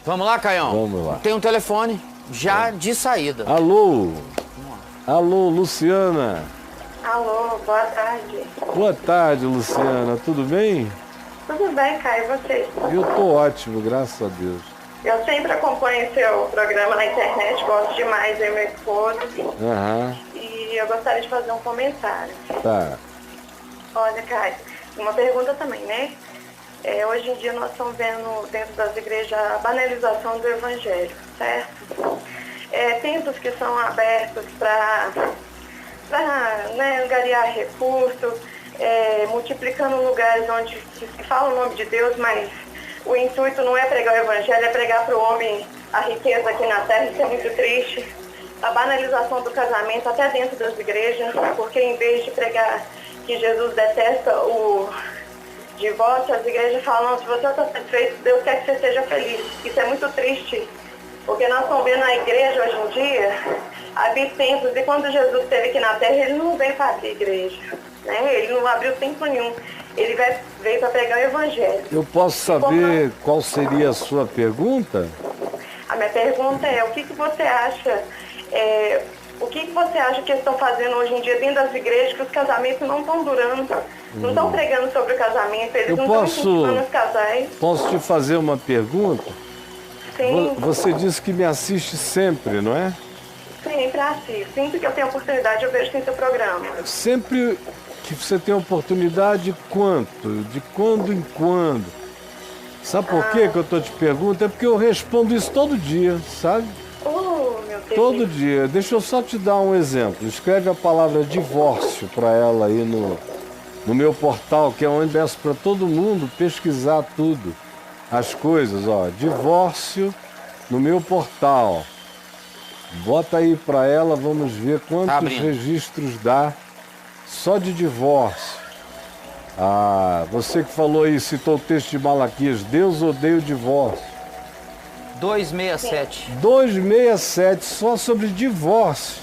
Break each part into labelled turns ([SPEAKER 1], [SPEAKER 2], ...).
[SPEAKER 1] Vamos lá, Caião?
[SPEAKER 2] Vamos lá.
[SPEAKER 1] Tem um telefone já de saída.
[SPEAKER 2] Alô? Alô, Luciana?
[SPEAKER 3] Alô, boa tarde.
[SPEAKER 2] Boa tarde, Luciana. Tudo bem?
[SPEAKER 3] Tudo bem, Caio, e você?
[SPEAKER 2] Eu tô ótimo, graças a Deus.
[SPEAKER 3] Eu sempre acompanho seu programa na internet, gosto demais, eu e meu esposo.
[SPEAKER 2] Aham,
[SPEAKER 3] E eu gostaria de fazer um comentário.
[SPEAKER 2] tá.
[SPEAKER 3] Olha, Caio, uma pergunta também, né? Hoje em dia nós estamos vendo dentro das igrejas a banalização do evangelho, certo? Templos que são abertos para angariar recursos, multiplicando lugares onde se fala o nome de Deus, mas o intuito não é pregar o evangelho, é pregar para o homem a riqueza aqui na terra. Isso é muito triste. A banalização do casamento até dentro das igrejas, porque em vez de pregar que Jesus detesta o divórcio, as igrejas falam: se você está satisfeito, Deus quer que você seja feliz. Isso é muito triste, porque nós estamos vendo na igreja hoje em dia abrir templos, e quando Jesus esteve aqui na terra, ele não veio para abrir igreja, né? Ele não abriu templo nenhum, ele veio para pregar o evangelho.
[SPEAKER 2] Eu posso saber qual seria a sua pergunta?
[SPEAKER 3] A minha pergunta é: o que você acha, o que você acha que eles estão fazendo hoje em dia dentro das igrejas, que os casamentos não estão durando, não estão pregando sobre o casamento, eles não estão incentivando os casais?
[SPEAKER 2] Posso te fazer uma pergunta?
[SPEAKER 3] Sim.
[SPEAKER 2] Você disse que me assiste sempre, não é?
[SPEAKER 3] Sempre assisto. Sempre que eu tenho oportunidade, eu vejo sim seu programa.
[SPEAKER 2] Sempre que você tem oportunidade, quanto? De quando em quando? Sabe por quê que eu tô te perguntando? É porque eu respondo isso todo dia, sabe?
[SPEAKER 3] Meu Deus.
[SPEAKER 2] Todo dia. Deixa eu só te dar um exemplo. Escreve a palavra divórcio para ela aí no meu portal, que é onde peço para todo mundo pesquisar tudo. As coisas, ó. Divórcio no meu portal. Bota aí para ela, vamos ver quantos registros dá só de divórcio. Ah, você que falou aí, citou o texto de Malaquias: Deus odeia o divórcio.
[SPEAKER 1] 267.
[SPEAKER 2] 267, só sobre divórcio.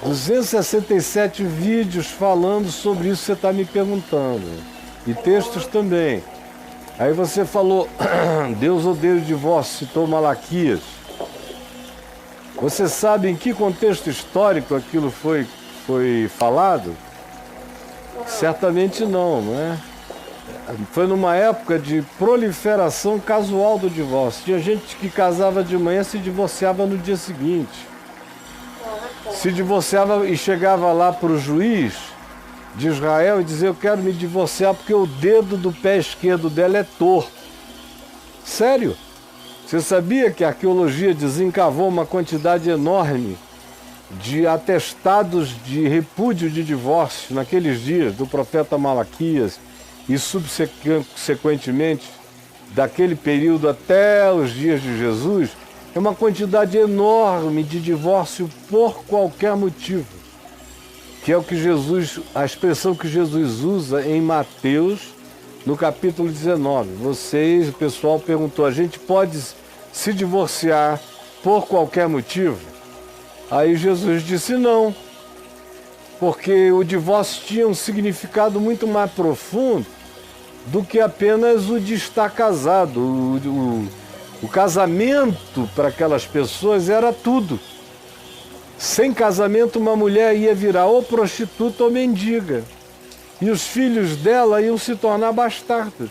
[SPEAKER 2] 267 vídeos falando sobre isso que você está me perguntando. E textos também. Aí você falou, Deus odeia o divórcio, citou Malaquias. Você sabe em que contexto histórico aquilo foi falado? Certamente não, não é? Foi numa época de proliferação casual do divórcio. Tinha gente que casava de manhã e se divorciava no dia seguinte. Se divorciava e chegava lá para o juiz de Israel e dizia: eu quero me divorciar porque o dedo do pé esquerdo dela é torto. Sério? Você sabia que a arqueologia desencavou uma quantidade enorme de atestados de repúdio de divórcio naqueles dias do profeta Malaquias e subsequentemente daquele período até os dias de Jesus? É uma quantidade enorme de divórcio por qualquer motivo, que é o que a expressão que Jesus usa em Mateus, no capítulo 19. O pessoal perguntou: a gente pode se divorciar por qualquer motivo? Aí Jesus disse não, porque o divórcio tinha um significado muito mais profundo do que apenas o de estar casado. O casamento para aquelas pessoas era tudo. Sem casamento, uma mulher ia virar ou prostituta ou mendiga. E os filhos dela iam se tornar bastardos.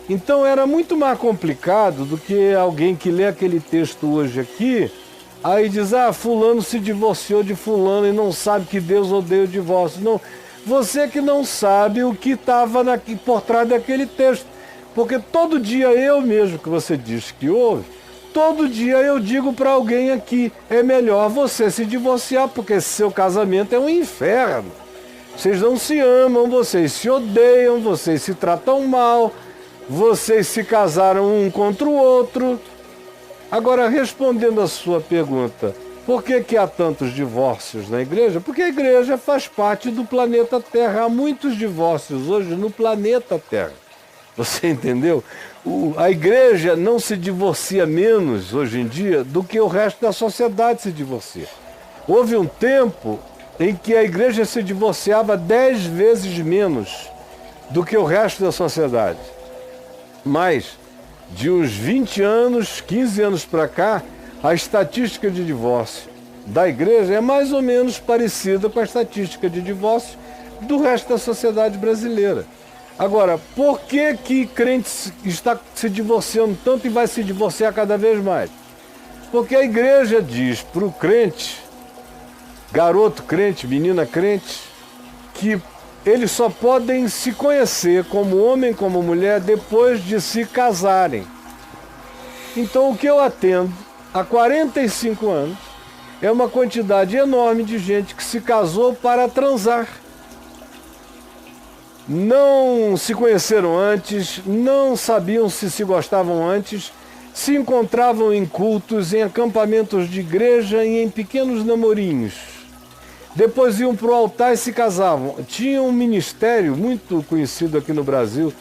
[SPEAKER 2] Então era muito mais complicado do que alguém que lê aquele texto hoje aqui, aí diz: ah, fulano se divorciou de fulano e não sabe que Deus odeia o divórcio. Não, você que não sabe o que estava por trás daquele texto. Porque todo dia eu mesmo, que você diz que ouve, todo dia eu digo para alguém aqui: é melhor você se divorciar, porque seu casamento é um inferno. Vocês não se amam, vocês se odeiam, vocês se tratam mal, vocês se casaram um contra o outro. Agora, respondendo a sua pergunta, por que há tantos divórcios na igreja? Porque a igreja faz parte do planeta Terra. Há muitos divórcios hoje no planeta Terra. Você entendeu? A igreja não se divorcia menos hoje em dia do que o resto da sociedade se divorcia. Houve um tempo em que a igreja se divorciava 10 vezes menos do que o resto da sociedade. Mas de uns 20 anos, 15 anos para cá, a estatística de divórcio da igreja é mais ou menos parecida com a estatística de divórcio do resto da sociedade brasileira. Agora, por que crente está se divorciando tanto e vai se divorciar cada vez mais? Porque a igreja diz para o crente, garoto crente, menina crente, que eles só podem se conhecer como homem, como mulher, depois de se casarem. Então, o que eu atendo há 45 anos é uma quantidade enorme de gente que se casou para transar. Não se conheceram antes, não sabiam se gostavam antes, se encontravam em cultos, em acampamentos de igreja e em pequenos namorinhos. Depois iam para o altar e se casavam. Tinha um ministério muito conhecido aqui no Brasil,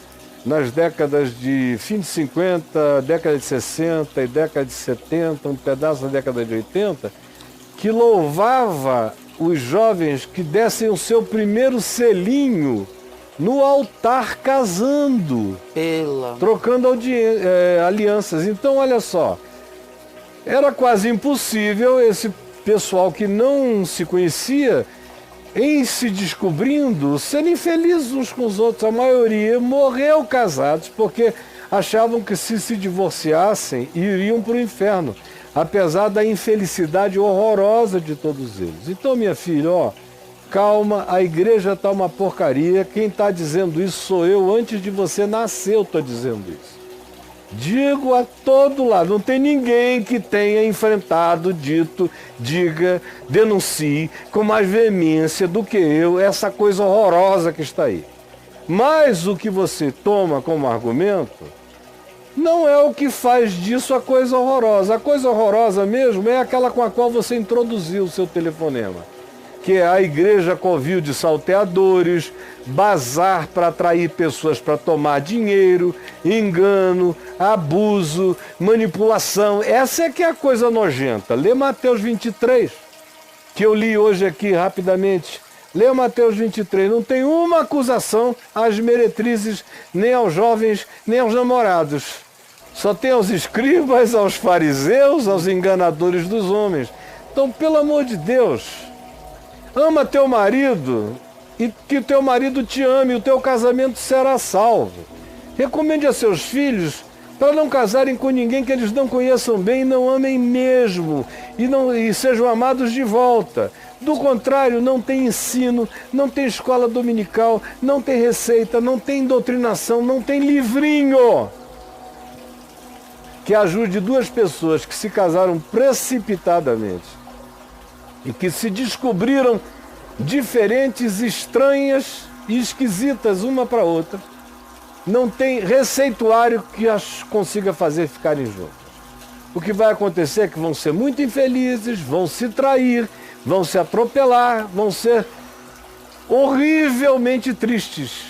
[SPEAKER 2] nas décadas de fim de 50, década de 60 e década de 70, um pedaço da década de 80, que louvava os jovens que dessem o seu primeiro selinho no altar casando, trocando alianças. Então, olha só, era quase impossível esse pessoal que não se conhecia, em se descobrindo, serem felizes uns com os outros. A maioria morreu casados porque achavam que se divorciassem iriam para o inferno, apesar da infelicidade horrorosa de todos eles. Então, minha filha, ó, calma, a igreja está uma porcaria. Quem está dizendo isso sou eu. Antes de você nascer eu estou dizendo isso. Digo a todo lado, não tem ninguém que tenha enfrentado, dito, diga, denuncie com mais veemência do que eu essa coisa horrorosa que está aí. Mas o que você toma como argumento não é o que faz disso a coisa horrorosa. A coisa horrorosa mesmo é aquela com a qual você introduziu o seu telefonema, que é a igreja covil de salteadores, bazar para atrair pessoas para tomar dinheiro, engano, abuso, manipulação. Essa é que é a coisa nojenta. Lê Mateus 23, que eu li hoje aqui rapidamente. Lê Mateus 23, não tem uma acusação às meretrizes, nem aos jovens, nem aos namorados. Só tem aos escribas, aos fariseus, aos enganadores dos homens. Então, pelo amor de Deus, ama teu marido e que teu marido te ame, o teu casamento será salvo. Recomende a seus filhos para não casarem com ninguém que eles não conheçam bem e não amem mesmo, e sejam amados de volta. Do contrário, não tem ensino, não tem escola dominical, não tem receita, não tem doutrinação, não tem livrinho que ajude duas pessoas que se casaram precipitadamente e que se descobriram diferentes, estranhas e esquisitas uma para outra. Não tem receituário que as consiga fazer ficarem juntas. O que vai acontecer é que vão ser muito infelizes, vão se trair, vão se atropelar, vão ser horrivelmente tristes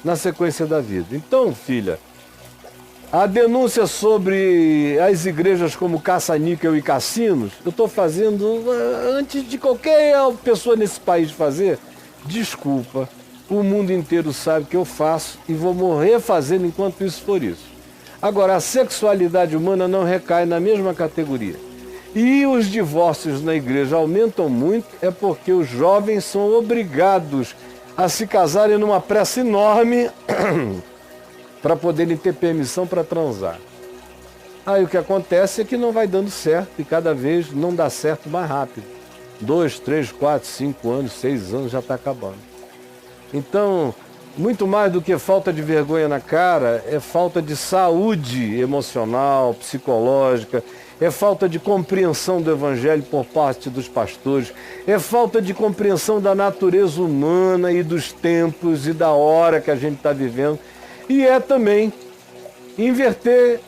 [SPEAKER 2] na sequência da vida. Então, filha, a denúncia sobre as igrejas como caça-níquel e cassinos, eu estou fazendo antes de qualquer pessoa nesse país fazer. Desculpa, o mundo inteiro sabe que eu faço e vou morrer fazendo enquanto isso for isso. Agora, a sexualidade humana não recai na mesma categoria. E os divórcios na igreja aumentam muito, é porque os jovens são obrigados a se casarem numa pressa enorme para poderem ter permissão para transar. Aí o que acontece é que não vai dando certo e cada vez não dá certo mais rápido. 2, 3, 4, 5 anos, 6 anos já está acabando. Então, muito mais do que falta de vergonha na cara, é falta de saúde emocional, psicológica, é falta de compreensão do evangelho por parte dos pastores, é falta de compreensão da natureza humana e dos tempos e da hora que a gente está vivendo. E é também inverter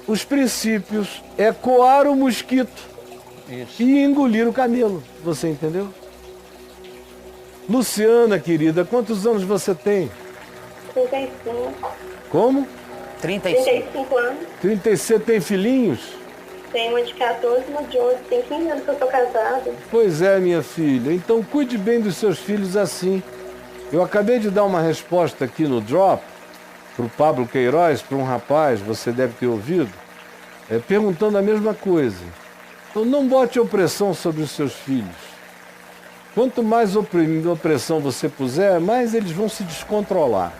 [SPEAKER 2] os princípios, é coar o mosquito e engolir o camelo. Você entendeu? Luciana, querida, quantos anos você tem?
[SPEAKER 3] 35.
[SPEAKER 2] Como?
[SPEAKER 3] 35 anos.
[SPEAKER 2] 36, tem filhinhos?
[SPEAKER 3] Tenho uma de 14 e uma de 11. Tem 15 anos que eu sou casada.
[SPEAKER 2] Pois é, minha filha. Então cuide bem dos seus filhos assim. Eu acabei de dar uma resposta aqui no Drop para o Pablo Queiroz, para um rapaz, você deve ter ouvido, perguntando a mesma coisa. Então não bote opressão sobre os seus filhos. Quanto mais opressão você puser, mais eles vão se descontrolar.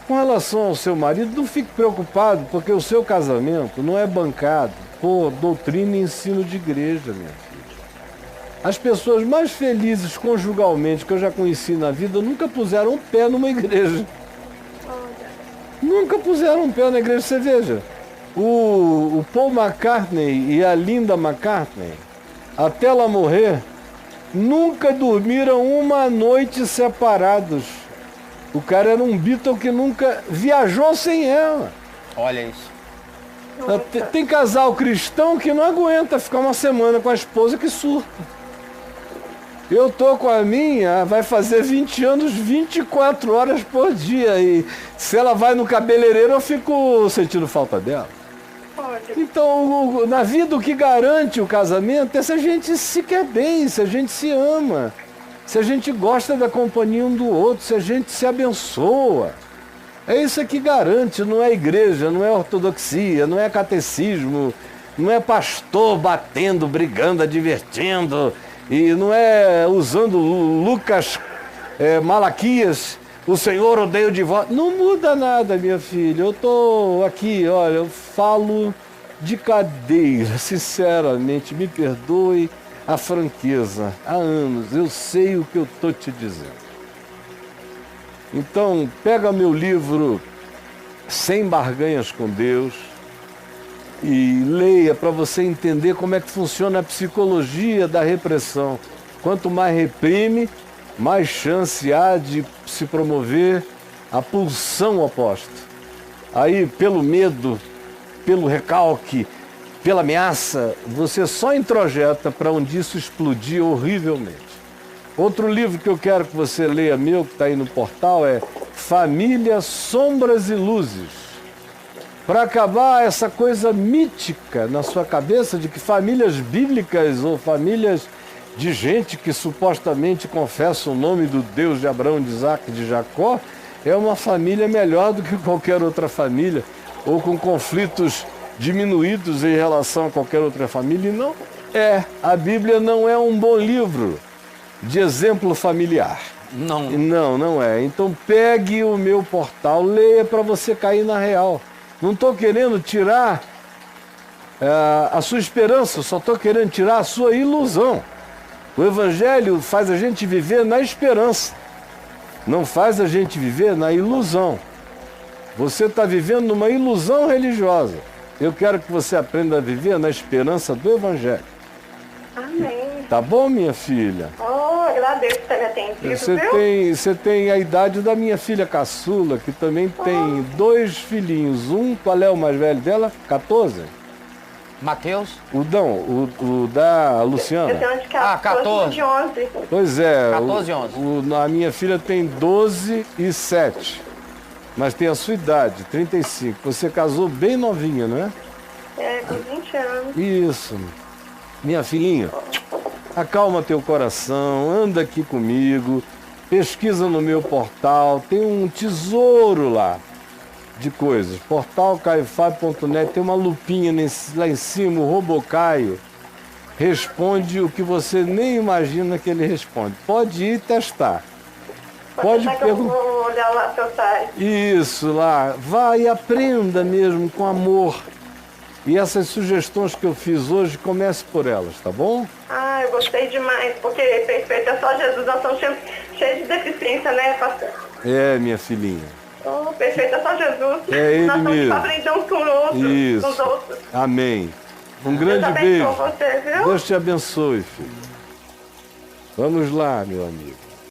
[SPEAKER 2] Com relação ao seu marido, não fique preocupado, porque o seu casamento não é bancado por doutrina e ensino de igreja, minha filha. As pessoas mais felizes conjugalmente que eu já conheci na vida nunca puseram um pé numa igreja. Nunca puseram um pé na igreja. Você veja, o Paul McCartney e a Linda McCartney, até ela morrer, nunca dormiram uma noite separados. O cara era um Beatle que nunca viajou sem ela.
[SPEAKER 1] Olha isso.
[SPEAKER 2] Tem casal cristão que não aguenta ficar uma semana com a esposa que surta. Eu tô com a minha, vai fazer 20 anos, 24 horas por dia. E se ela vai no cabeleireiro, eu fico sentindo falta dela. Então, na vida, o que garante o casamento é se a gente se quer bem, se a gente se ama, se a gente gosta da companhia um do outro, se a gente se abençoa. É isso que garante, não é igreja, não é ortodoxia, não é catecismo, não é pastor batendo, brigando, advertindo, e não é usando Lucas, Malaquias, o Senhor odeia o divórcio. Não muda nada, minha filha. Eu estou aqui, olha, eu falo de cadeira, sinceramente, me perdoe a franqueza. Há anos eu sei o que eu estou te dizendo. Então, pega meu livro Sem Barganhas com Deus e leia para você entender como é que funciona a psicologia da repressão. Quanto mais reprime, mais chance há de se promover a pulsão oposta. Aí, pelo medo, pelo recalque, pela ameaça, você só introjeta para onde isso explodir horrivelmente. Outro livro que eu quero que você leia meu, que está aí no portal, é Família, Sombras e Luzes. Para acabar essa coisa mítica na sua cabeça de que famílias bíblicas ou famílias de gente que supostamente confessa o nome do Deus de Abraão, de Isaac e de Jacó, é uma família melhor do que qualquer outra família, ou com conflitos diminuídos em relação a qualquer outra família. E não é. A Bíblia não é um bom livro de exemplo familiar.
[SPEAKER 1] Não.
[SPEAKER 2] Não é. Então pegue o meu portal, leia para você cair na real. Não estou querendo tirar a sua esperança, só estou querendo tirar a sua ilusão. O Evangelho faz a gente viver na esperança, não faz a gente viver na ilusão. Você está vivendo numa ilusão religiosa. Eu quero que você aprenda a viver na esperança do Evangelho.
[SPEAKER 3] Amém.
[SPEAKER 2] Tá bom, minha filha?
[SPEAKER 3] Oh, agradeço por ter me atendido, viu?
[SPEAKER 2] Você tem a idade da minha filha caçula, que também tem 2 filhinhos. Qual é o mais velho dela? 14?
[SPEAKER 1] Mateus?
[SPEAKER 2] O da Luciana.
[SPEAKER 3] Eu tenho de 14 de 11.
[SPEAKER 2] Pois é.
[SPEAKER 1] 14 e 11.
[SPEAKER 2] A minha filha tem 12 e 7. Mas tem a sua idade, 35. Você casou bem novinha, não é?
[SPEAKER 3] É, com 20 anos.
[SPEAKER 2] Isso. Minha filhinha, acalma teu coração, anda aqui comigo, pesquisa no meu portal, tem um tesouro lá de coisas. Portalcaifab.net, tem uma lupinha lá em cima, o Robocaio responde o que você nem imagina que ele responde. Pode ir testar. Pode
[SPEAKER 3] perguntar. Eu vou olhar lá seu site.
[SPEAKER 2] Isso, lá. Vai e aprenda mesmo com amor. E essas sugestões que eu fiz hoje, comece por elas, tá bom?
[SPEAKER 3] Ah, eu gostei demais, porque perfeito é só Jesus, nós estamos cheios de deficiência, né, pastor?
[SPEAKER 2] É, minha filhinha.
[SPEAKER 3] Oh, perfeito é só Jesus.
[SPEAKER 2] É ele
[SPEAKER 3] nós
[SPEAKER 2] mesmo.
[SPEAKER 3] Nós aprender uns com os outros.
[SPEAKER 2] Isso.
[SPEAKER 3] Com os outros.
[SPEAKER 2] Amém. Um grande
[SPEAKER 3] Deus
[SPEAKER 2] beijo.
[SPEAKER 3] abençoe você, viu?
[SPEAKER 2] Deus te abençoe, filho. Vamos lá, meu amigo.